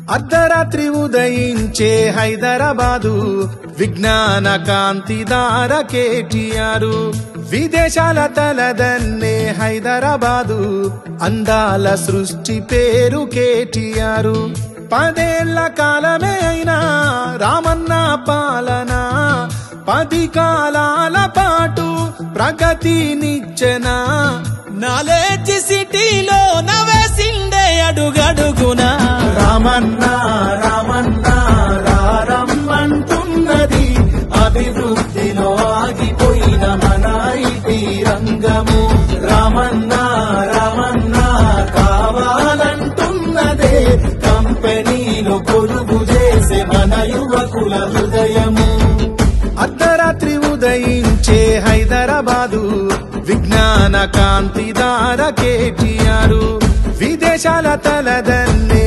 అర్ధరాత్రి ఉదయించే హైదరాబాదు విజ్ఞాన కాంతిదార కేటీఆర్ విదేశాల తలదన్నే హైదరాబాదు అందాల సృష్టి పేరు కేటీఆర్ 10 ఏళ్ల కాలమే అయినా రామన్న పాలన 10 కాలాల పాటు ప్రగతినిచ్చెన నాలెడ్జ్ సిటీలో నవేసిండే అడుగడుగునా రామన్న రామన్న రారమ్మంటున్నది అభివృద్ధిలో ఆగిపోయిన మన ఐటీ రంగము రామన్న రామన్న కావాలంటున్నదే కంపెనీలో పొరుగు చేసే మన యువకుల హృదయము అర్ధరాత్రి ఉదయించే హైదరాబాదు విజ్ఞాన కాంతిదార కేటీఆర్ విదేశాల తలదన్నే